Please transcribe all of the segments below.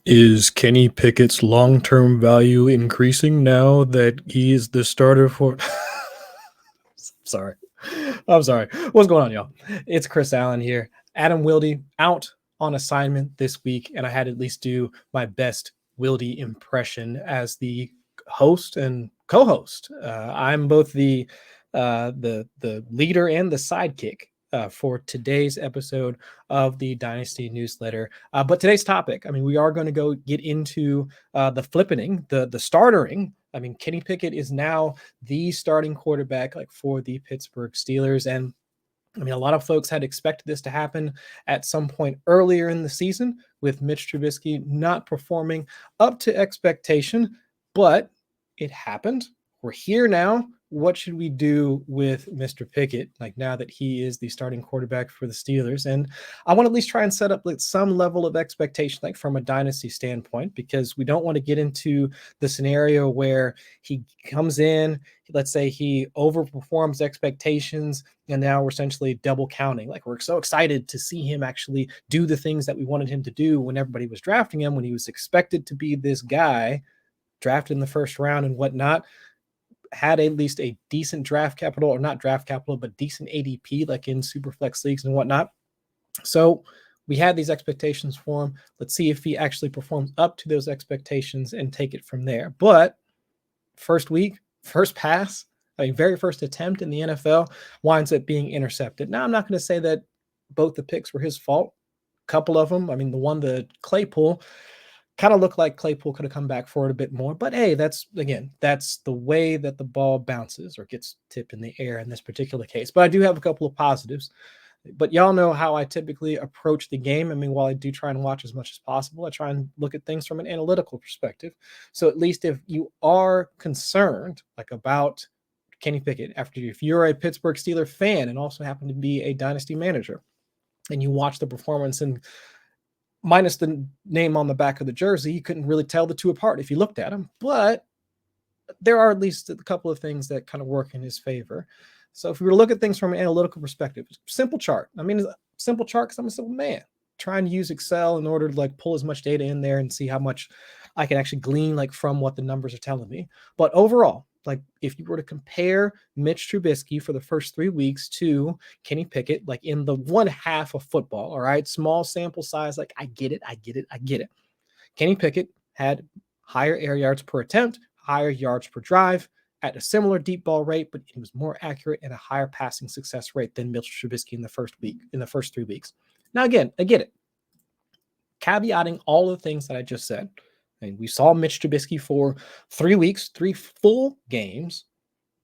Is Kenny Pickett's long-term value increasing now that he is the starter for? Sorry. I'm sorry. What's going on, y'all? It's Chris Allen here. Adam Wilde out on assignment this week, and I had to at least do my best Wilde impression as the host and co-host. I'm both the leader and the sidekick for today's episode of the Dynasty Newsletter. But today's topic, we are going to go get into the flippening, the startering. Kenny Pickett is now the starting quarterback for the Pittsburgh Steelers. And a lot of folks had expected this to happen at some point earlier in the season with Mitch Trubisky not performing up to expectation, but it happened. We're here now. What should we do with Mr. Pickett, now that he is the starting quarterback for the Steelers? And I want to at least try and set up some level of expectation, from a dynasty standpoint, because we don't want to get into the scenario where he comes in, let's say he overperforms expectations, and now we're essentially double counting. We're so excited to see him actually do the things that we wanted him to do when everybody was drafting him, when he was expected to be this guy drafted in the first round and whatnot, had at least a decent draft capital, or not draft capital, but decent ADP, in super flex leagues and whatnot. So we had these expectations for him. Let's see if he actually performs up to those expectations and take it from there. But first week, first pass, very first attempt in the NFL winds up being intercepted. Now, I'm not going to say that both the picks were his fault. A couple of them, the Claypool, kind of looked like Claypool could have come back for it a bit more. But hey, that's the way that the ball bounces or gets tipped in the air in this particular case. But I do have a couple of positives. But y'all know how I typically approach the game. While I do try and watch as much as possible, I try and look at things from an analytical perspective. So at least if you are concerned about Kenny Pickett, if you're a Pittsburgh Steelers fan and also happen to be a dynasty manager, and you watch the performance and minus the name on the back of the jersey, you couldn't really tell the two apart if you looked at them. But there are at least a couple of things that kind of work in his favor. So if we were to look at things from an analytical perspective, simple chart. Simple chart because I'm a simple man. Trying to use Excel in order to pull as much data in there and see how much I can actually glean from what the numbers are telling me. But overall, if you were to compare Mitch Trubisky for the first 3 weeks to Kenny Pickett, in the one half of football, all right, small sample size, I get it. Kenny Pickett had higher air yards per attempt, higher yards per drive, at a similar deep ball rate, but he was more accurate and a higher passing success rate than Mitch Trubisky in the first 3 weeks. Now, again, I get it. Caveating all the things that I just said. We saw Mitch Trubisky for 3 weeks, 3 full games,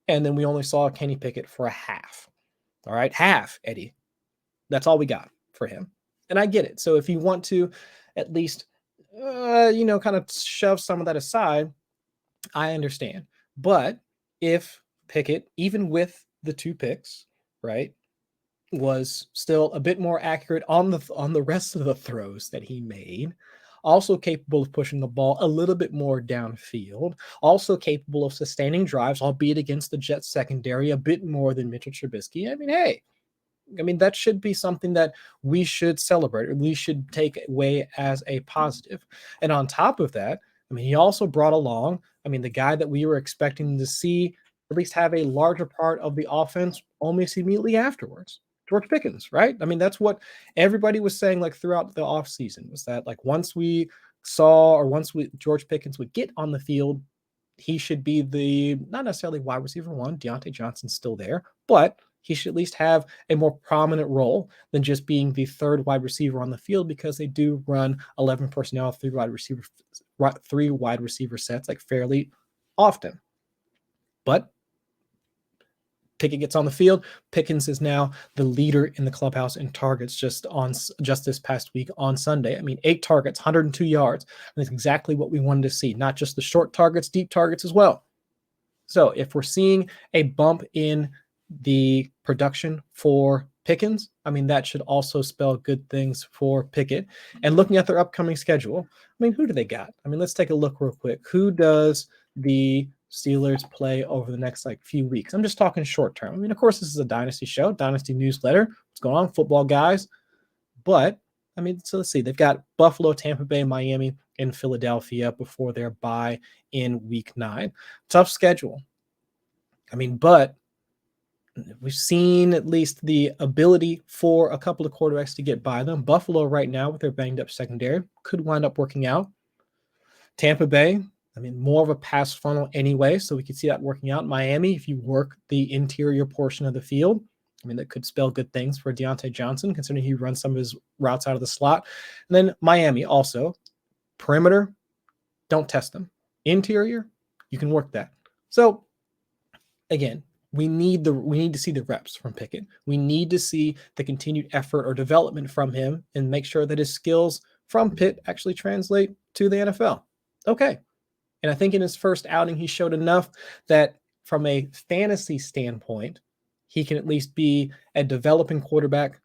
and then we only saw Kenny Pickett for a half. All right, half, Eddie. That's all we got for him. And I get it. So if you want to at least, kind of shove some of that aside, I understand. But if Pickett, even with the 2 picks, right, was still a bit more accurate on the rest of the throws that he made, also capable of pushing the ball a little bit more downfield, also capable of sustaining drives, albeit against the Jets secondary, a bit more than Mitchell Trubisky. That should be something that we should celebrate, or we should take away as a positive. And on top of that, he also brought along, the guy that we were expecting to see at least have a larger part of the offense almost immediately afterwards. George Pickens, right? That's what everybody was saying throughout the offseason, was that once George Pickens would get on the field, he should be the, not necessarily wide receiver 1, Deontay Johnson's still there, but he should at least have a more prominent role than just being the 3rd wide receiver on the field, because they do run 11 personnel, 3 wide receiver sets fairly often. But Pickett gets on the field. Pickens is now the leader in the clubhouse in targets just this past week on Sunday. 8 targets, 102 yards. And that's exactly what we wanted to see. Not just the short targets, deep targets as well. So if we're seeing a bump in the production for Pickens, that should also spell good things for Pickett. And looking at their upcoming schedule, who do they got? Let's take a look real quick. Who does the Steelers play over the next few weeks? I'm just talking short term. Of course, this is a dynasty show, Dynasty Newsletter. What's going on, football guys? But I mean, so let's see. They've got Buffalo, Tampa Bay, Miami, and Philadelphia before their bye in week 9. Tough schedule. I mean, but we've seen at least the ability for a couple of quarterbacks to get by them. Buffalo right now with their banged up secondary could wind up working out. Tampa Bay, I mean, more of a pass funnel anyway, so we could see that working out. Miami, if you work the interior portion of the field, I mean, that could spell good things for Deontay Johnson, considering he runs some of his routes out of the slot. And then Miami also, perimeter, don't test them. Interior, you can work that. So again, we need to see the reps from Pickett. We need to see the continued effort or development from him and make sure that his skills from Pitt actually translate to the NFL. Okay. And I think in his first outing, he showed enough that from a fantasy standpoint, he can at least be a developing quarterback,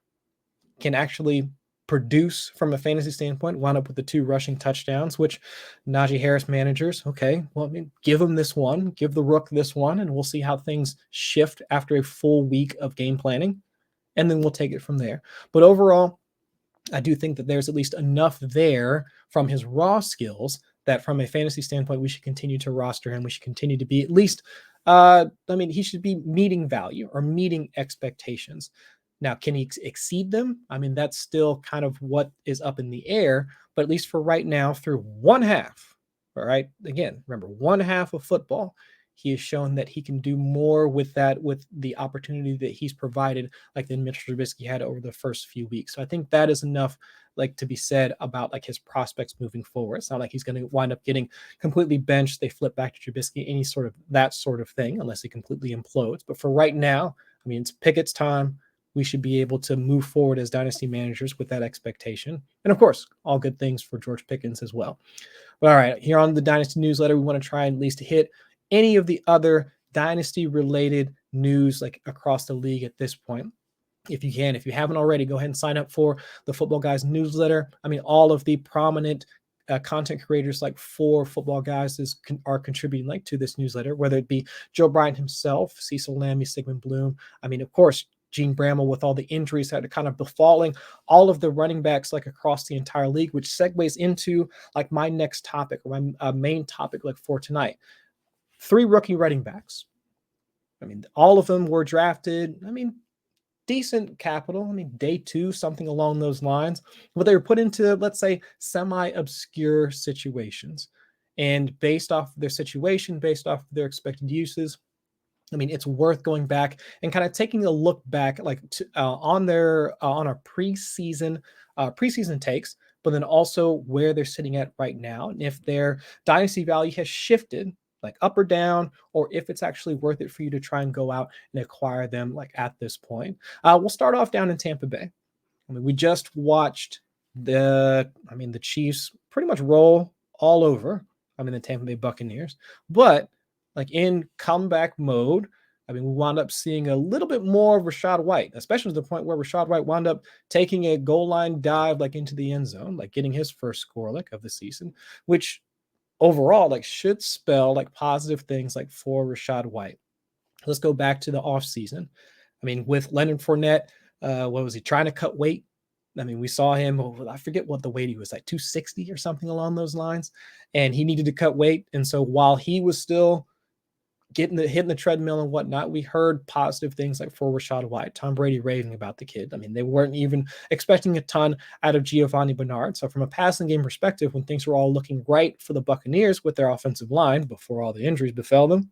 can actually produce from a fantasy standpoint, wound up with the 2 rushing touchdowns, which Najee Harris managers, okay, well, I mean, give him this one, give the Rook this one, and we'll see how things shift after a full week of game planning, and then we'll take it from there. But overall, I do think that there's at least enough there from his raw skills that from a fantasy standpoint, we should continue to roster him. We should continue to be at least, he should be meeting value or meeting expectations. Now, can he exceed them? I mean, that's still kind of what is up in the air, but at least for right now, through one half, all right, again, remember, one half of football, he has shown that he can do more with that, with the opportunity that he's provided, like the Mitchell Trubisky had over the first few weeks. So I think that is enough, like, to be said about like his prospects moving forward. It's not like he's going to wind up getting completely benched. They flip back to Trubisky, any sort of that sort of thing, unless he completely implodes. But for right now, I mean, it's Pickett's time. We should be able to move forward as dynasty managers with that expectation. And of course, all good things for George Pickens as well. But all right, here on the Dynasty Newsletter, we want to try and at least hit any of the other dynasty related news like across the league at this point. If you can, if you haven't already, go ahead and sign up for the Footballguys newsletter. I mean, all of the prominent content creators like for Footballguys are contributing like to this newsletter, whether it be Joe Bryant himself, Cecil Lammy, Sigmund Bloom. I mean, of course, Gene Bramwell with all the injuries that are kind of befalling all of the running backs like across the entire league, which segues into like my next topic or my main topic like for tonight. 3 rookie running backs. I mean, all of them were drafted. I mean, decent capital. I mean, day 2, something along those lines. But they were put into, let's say, semi-obscure situations. And based off their situation, based off their expected uses, I mean, it's worth going back and kind of taking a look back, like on our preseason takes, but then also where they're sitting at right now, and if their dynasty value has shifted, like up or down, or if it's actually worth it for you to try and go out and acquire them, like at this point. We'll start off down in Tampa Bay. I mean, we just watched the Chiefs pretty much roll all over. I mean, the Tampa Bay Buccaneers, but like in comeback mode, I mean, we wound up seeing a little bit more of Rachaad White, especially to the point where Rachaad White wound up taking a goal line dive like into the end zone, like getting his first score like of the season, which overall like should spell like positive things like for Rachaad White. Let's go back to the offseason. I mean, with Leonard Fournette, what was he trying to cut weight? I mean, we saw him, I forget what the weight he was, like 260 or something along those lines, and he needed to cut weight. And so while he was still hitting the treadmill and whatnot, we heard positive things like for Rachaad White, Tom Brady raving about the kid. I mean, they weren't even expecting a ton out of Giovanni Bernard. So from a passing game perspective, when things were all looking right for the Buccaneers with their offensive line before all the injuries befell them,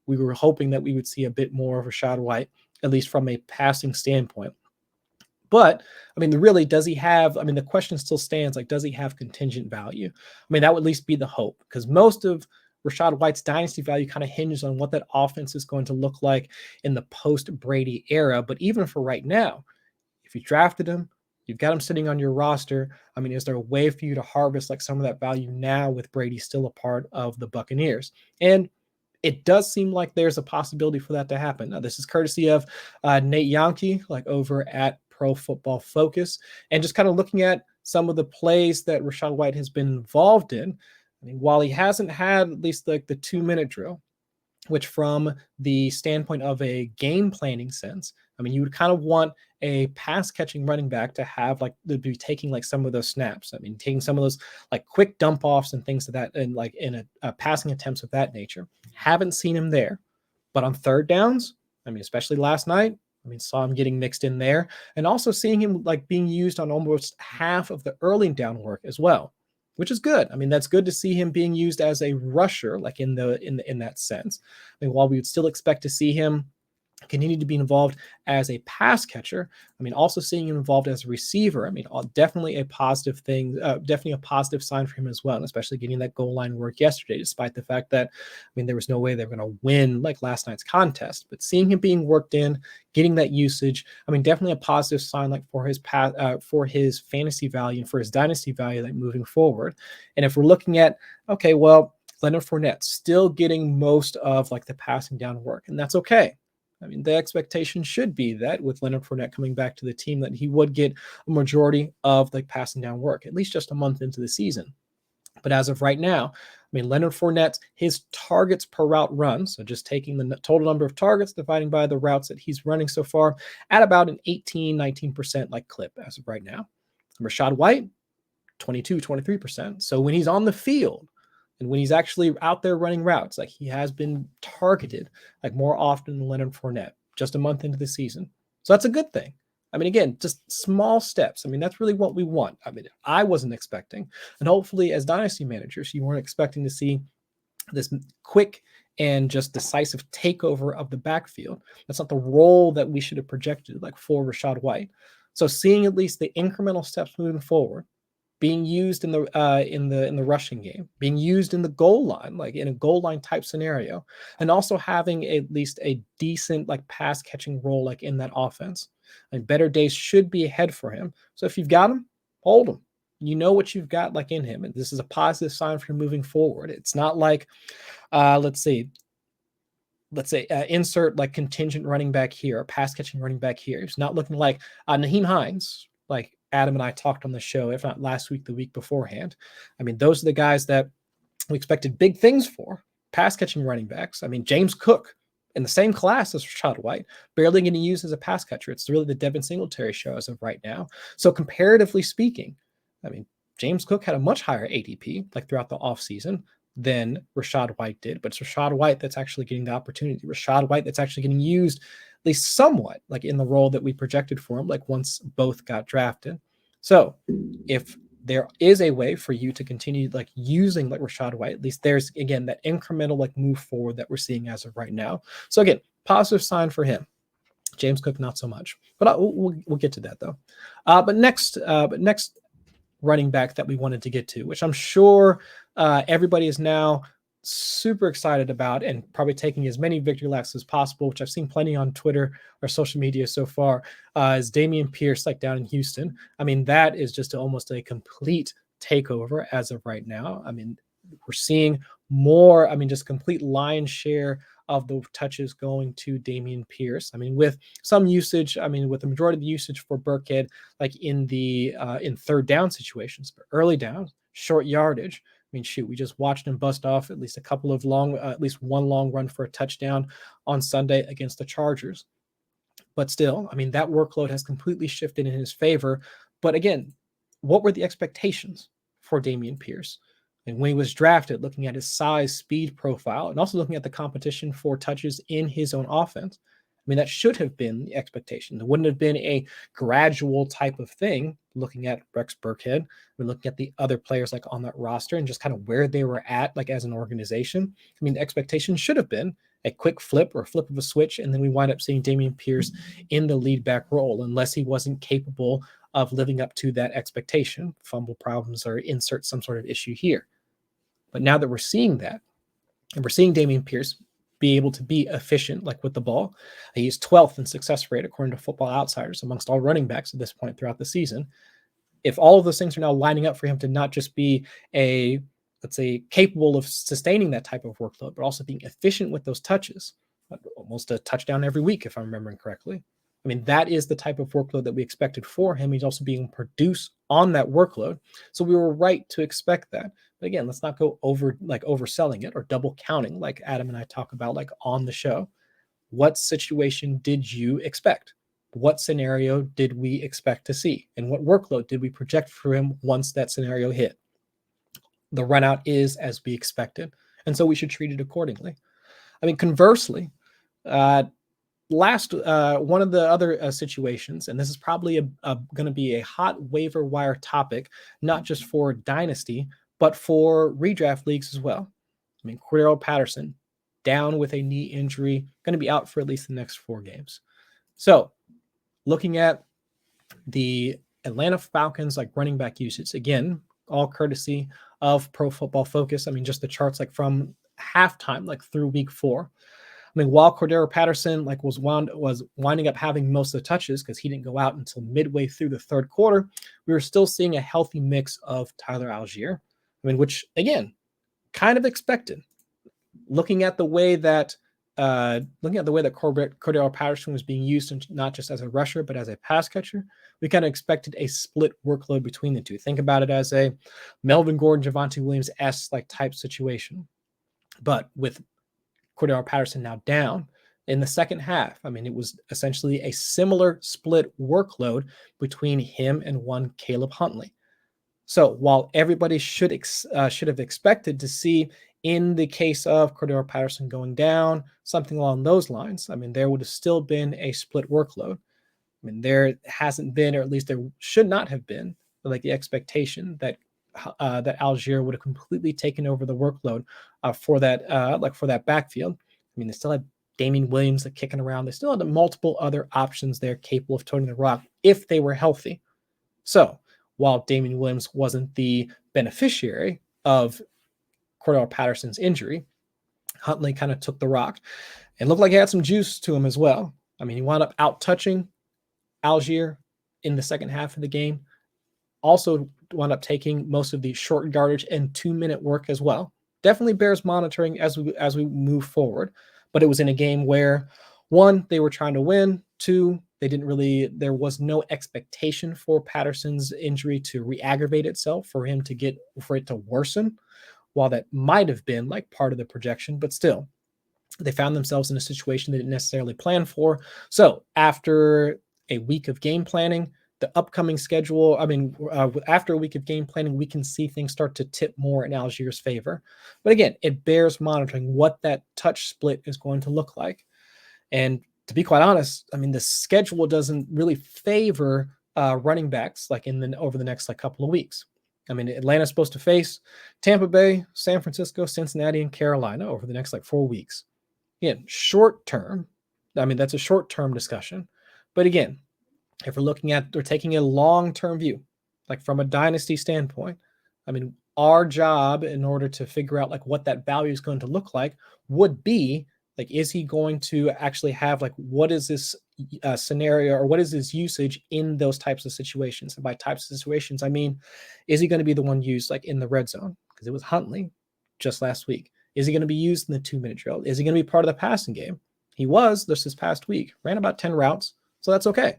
we were hoping that we would see a bit more of Rachaad White, at least from a passing standpoint. But, I mean, really, does he have, I mean, the question still stands, like, does he have contingent value? I mean, that would at least be the hope, because most of Rachaad White's dynasty value kind of hinges on what that offense is going to look like in the post-Brady era. But even for right now, if you drafted him, you've got him sitting on your roster, I mean, is there a way for you to harvest like some of that value now with Brady still a part of the Buccaneers? And it does seem like there's a possibility for that to happen. Now, this is courtesy of Nate Yonke, like over at Pro Football Focus, and just kind of looking at some of the plays that Rachaad White has been involved in. I mean, while he hasn't had at least like the 2-minute drill, which from the standpoint of a game planning sense, I mean, you would kind of want a pass catching running back to have like to be taking like some of those snaps. I mean, taking some of those like quick dump offs and things of that, and like in a passing attempts of that nature. Haven't seen him there, but on third downs, I mean, especially last night, I mean, saw him getting mixed in there, and also seeing him like being used on almost half of the early down work as well, which is good. I mean, that's good to see him being used as a rusher, like in that sense. I mean, while we would still expect to see him continue to be involved as a pass catcher, I mean, also seeing him involved as a receiver, I mean, definitely a positive thing, definitely a positive sign for him as well, and especially getting that goal line work yesterday, despite the fact that, I mean, there was no way they were going to win like last night's contest, but seeing him being worked in, getting that usage, I mean, definitely a positive sign like for his fantasy value and for his dynasty value, like moving forward. And if we're looking at, okay, well, Leonard Fournette still getting most of like the passing down work, and that's okay. I mean, the expectation should be that with Leonard Fournette coming back to the team, that he would get a majority of the passing down work, at least just a month into the season. But as of right now, I mean, Leonard Fournette, his targets per route run, so just taking the total number of targets dividing by the routes that he's running so far, at about an 18-19% like clip as of right now. Rachaad White, 22-23%. So when he's on the field, and when he's actually out there running routes, like he has been targeted like more often than Leonard Fournette just a month into the season. So that's a good thing. I mean, again, just small steps. I mean, that's really what we want. I mean, I wasn't expecting, and hopefully as dynasty managers, you weren't expecting to see this quick and just decisive takeover of the backfield. That's not the role that we should have projected like for Rachaad White. So seeing at least the incremental steps moving forward, being used in the rushing game, being used in the goal line, like in a goal line type scenario, and also having at least a decent like pass catching role like in that offense. And better days should be ahead for him. So if you've got him, hold him. You know what you've got like in him, and this is a positive sign for him moving forward. It's not like, let's say insert like contingent running back here or pass catching running back here. It's not looking like Nyheim Hines, like Adam and I talked on the show, if not last week, the week beforehand. I mean, those are the guys that we expected big things for, pass catching running backs. I mean, James Cook in the same class as Rachaad White, barely getting used as a pass catcher. It's really the Devin Singletary show as of right now. So comparatively speaking, I mean, James Cook had a much higher ADP like throughout the offseason than Rachaad White did, but it's Rachaad White that's actually getting the opportunity. Rachaad White that's actually getting used at least somewhat like in the role that we projected for him, like once both got drafted. So if there is a way for you to continue like using like Rachaad White, at least there's again that incremental like move forward that we're seeing as of right now. So again, positive sign for him. James Cook, not so much, but we'll get to that though. But next running back that we wanted to get to, which I'm sure everybody is now super excited about and probably taking as many victory laps as possible, which I've seen plenty on Twitter or social media so far, is Dameon Pierce, like down in Houston. I mean, that is just almost a complete takeover as of right now. I mean, we're seeing more, I mean, just complete lion's share of the touches going to Dameon Pierce. I mean, with some usage, I mean, with the majority of the usage for Burkhead, like in the in third down situations, but early down, short yardage. I mean, shoot, we just watched him bust off at least a couple of at least one long run for a touchdown on Sunday against the Chargers. But still, I mean, that workload has completely shifted in his favor. But again, what were the expectations for Dameon Pierce? And when he was drafted, looking at his size, speed profile, and also looking at the competition for touches in his own offense, I mean, that should have been the expectation. It wouldn't have been a gradual type of thing, looking at Rex Burkhead, we're looking at the other players like on that roster and just kind of where they were at, like as an organization. I mean, the expectation should have been a quick flip or a flip of a switch, and then we wind up seeing Dameon Pierce in the lead back role, unless he wasn't capable of living up to that expectation, fumble problems or insert some sort of issue here. But now that we're seeing that, and we're seeing Dameon Pierce be able to be efficient, like with the ball, he's 12th in success rate according to Football Outsiders amongst all running backs at this point throughout the season. If all of those things are now lining up for him to not just be let's say, capable of sustaining that type of workload, but also being efficient with those touches, almost a touchdown every week, if I'm remembering correctly. I mean, that is the type of workload that we expected for him. He's also being produced on that workload. So we were right to expect that. But again, let's not go overselling it or double counting like Adam and I talk about like on the show. What situation did you expect? What scenario did we expect to see? And what workload did we project for him once that scenario hit? The run out is as we expected. And so we should treat it accordingly. I mean, conversely, one of the other situations, and this is probably going to be a hot waiver wire topic, not just for Dynasty, but for redraft leagues as well. I mean, Cordero Patterson down with a knee injury, going to be out for at least the next 4 games. So looking at the Atlanta Falcons, like running back usage, again, all courtesy of Pro Football Focus. I mean, just the charts like from halftime, like through week 4. I mean, while Cordero Patterson like was winding up having most of the touches because he didn't go out until midway through the third quarter, we were still seeing a healthy mix of Tyler Allgeier. I mean, which again, kind of expected. Looking at the way that Cordero Patterson was being used, not just as a rusher but as a pass catcher, we kind of expected a split workload between the two. Think about it as a Melvin Gordon, Javonte Williams-esque like type situation. But with Cordero Patterson now down in the second half, I mean, it was essentially a similar split workload between him and one Caleb Huntley. So while everybody should have expected to see, in the case of Cordero Patterson going down, something along those lines, I mean, there would have still been a split workload. I mean, there hasn't been, or at least there should not have been, like the expectation that Allgeier would have completely taken over the workload for that backfield. I mean, they still had Dameon Williams kicking around. They still had multiple other options there capable of toting the rock if they were healthy. So while Dameon Williams wasn't the beneficiary of Cordero Patterson's injury, Huntley kind of took the rock and looked like he had some juice to him as well. I mean, he wound up out-touching Allgeier in the second half of the game. Also wound up taking most of the short yardage and 2-minute work as well. Definitely bears monitoring as we move forward. But it was in a game where, 1, they were trying to win. 2, there was no expectation for Patterson's injury to re-aggravate itself, for it to worsen. While that might have been like part of the projection, but still, they found themselves in a situation they didn't necessarily plan for. So after a week of game planning, the upcoming schedule, after a week of game planning, we can see things start to tip more in Allgeier's favor. But again, it bears monitoring what that touch split is going to look like. And to be quite honest, I mean, the schedule doesn't really favor running backs like over the next couple of weeks. I mean, Atlanta's supposed to face Tampa Bay, San Francisco, Cincinnati, and Carolina over the next 4 weeks. Again, short term. I mean, that's a short-term discussion. But again, if we're taking a long-term view, like from a dynasty standpoint, I mean, our job in order to figure out what that value is going to look like would be is he going to actually have what is this scenario, or what is his usage in those types of situations? And by types of situations, I mean, is he going to be the one used in the red zone? Because it was Huntley just last week. Is he going to be used in the 2-minute drill? Is he going to be part of the passing game? He was this past week, ran about 10 routes. So that's okay.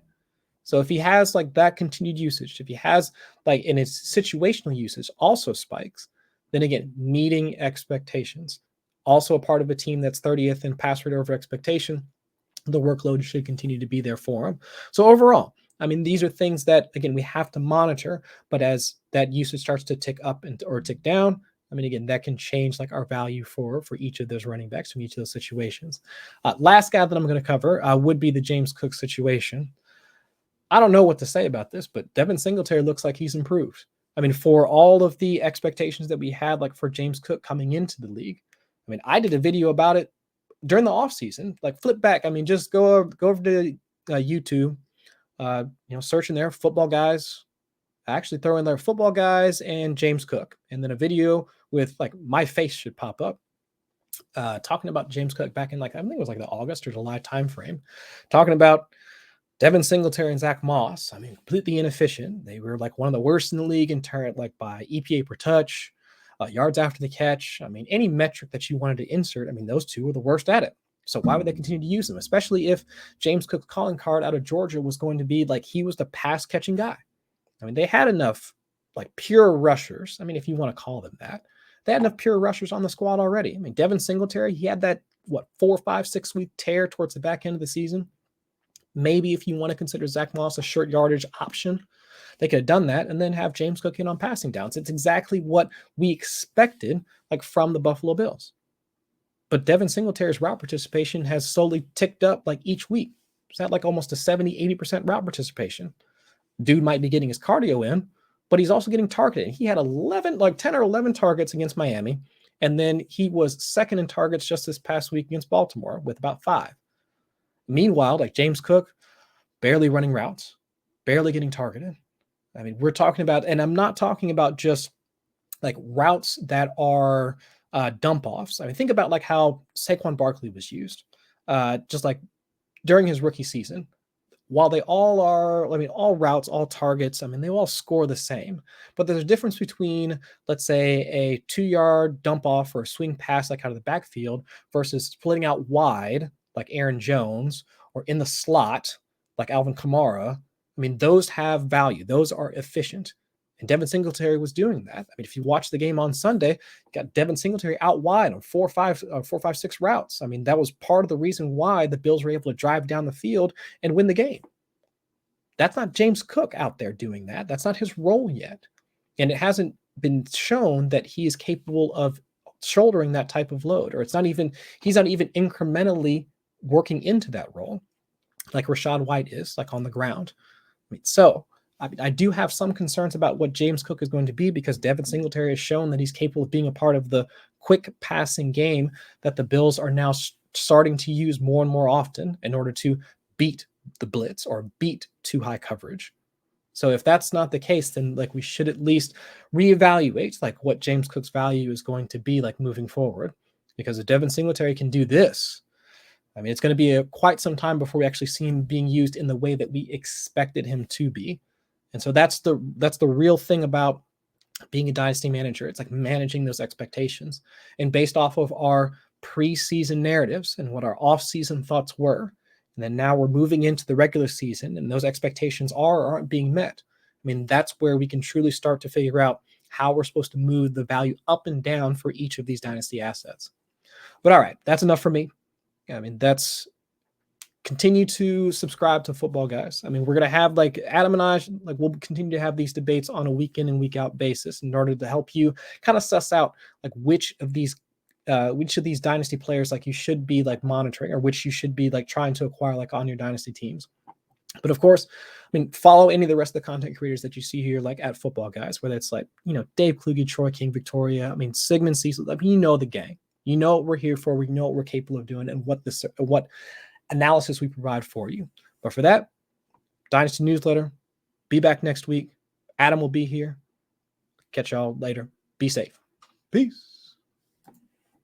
So if he has that continued usage, if he has in his situational usage also spikes, then again, meeting expectations. Also a part of a team that's 30th in pass rate over expectation, the workload should continue to be there for him. So overall, I mean, these are things that, again, we have to monitor, but as that usage starts to tick up or tick down, I mean, again, that can change our value for each of those running backs from each of those situations. Last guy that I'm going to cover would be the James Cook situation. I don't know what to say about this, but Devin Singletary looks like he's improved. I mean, for all of the expectations that we had for James Cook coming into the league, I mean, I did a video about it during the offseason. Flip back. I mean, just go over to YouTube, search in there, Footballguys. Actually throw in there Footballguys and James Cook. And then a video with my face should pop up. Talking about James Cook back in I think it was the August or July timeframe. Talking about Devin Singletary and Zach Moss. I mean, completely inefficient. They were one of the worst in the league in turn, by EPA per touch. Yards after the catch. I mean, any metric that you wanted to insert, I mean, those two were the worst at it. So why would they continue to use them? Especially if James Cook's calling card out of Georgia was going to be he was the pass catching guy. I mean, they had enough like pure rushers. I mean, if you want to call them that, they had enough pure rushers on the squad already. I mean, Devin Singletary, he had that, 4, 5, 6 week tear towards the back end of the season. Maybe if you want to consider Zach Moss a short yardage option, they could have done that and then have James Cook in on passing downs. It's exactly what we expected, like from the Buffalo Bills. But Devin Singletary's route participation has slowly ticked up like each week. It's at like almost a 70-80% route participation. Dude might be getting his cardio in, but he's also getting targeted. He had 10 or 11 targets against Miami, and then he was second in targets just this past week against Baltimore with about 5. Meanwhile, like James Cook, barely running routes, barely getting targeted. I mean, we're talking about, and I'm not talking about just like routes that are dump offs. I mean, think about like how Saquon Barkley was used, just like during his rookie season. While they all are, I mean, all routes, all targets, I mean, they all score the same. But there's a difference between, let's say, a 2-yard dump off or a swing pass like out of the backfield versus splitting out wide like Aaron Jones or in the slot like Alvin Kamara. I mean, those have value. Those are efficient. And Devin Singletary was doing that. I mean, if you watch the game on Sunday, you got Devin Singletary out wide on 4, 5, 6 routes. I mean, that was part of the reason why the Bills were able to drive down the field and win the game. That's not James Cook out there doing that. That's not his role yet. And it hasn't been shown that he is capable of shouldering that type of load, or he's not even incrementally working into that role like Rachaad White is, like on the ground. I mean, I do have some concerns about what James Cook is going to be because Devin Singletary has shown that he's capable of being a part of the quick passing game that the Bills are now starting to use more and more often in order to beat the blitz or beat too high coverage. So if that's not the case, then like we should at least reevaluate like what James Cook's value is going to be like moving forward. Because if Devin Singletary can do this, I mean, it's going to be quite some time before we actually see him being used in the way that we expected him to be. And so that's the real thing about being a dynasty manager. It's like managing those expectations. And based off of our preseason narratives and what our off-season thoughts were, and then now we're moving into the regular season and those expectations are or aren't being met. I mean, that's where we can truly start to figure out how we're supposed to move the value up and down for each of these dynasty assets. But all right, that's enough for me. I mean, continue to subscribe to Football Guys. I mean, we're going to have like Adam and I, like we'll continue to have these debates on a week in and week out basis in order to help you kind of suss out like which of these dynasty players like you should be like monitoring or which you should be like trying to acquire like on your dynasty teams. But of course, I mean, follow any of the rest of the content creators that you see here, like at Football Guys, whether it's like, Dave Kluge, Troy King, Victoria, I mean, Sigmund Cecil, I mean, the gang. You know what we're here for. We know what we're capable of doing and what analysis we provide for you. But for that, Dynasty Newsletter, be back next week. Adam will be here. Catch y'all later. Be safe. Peace.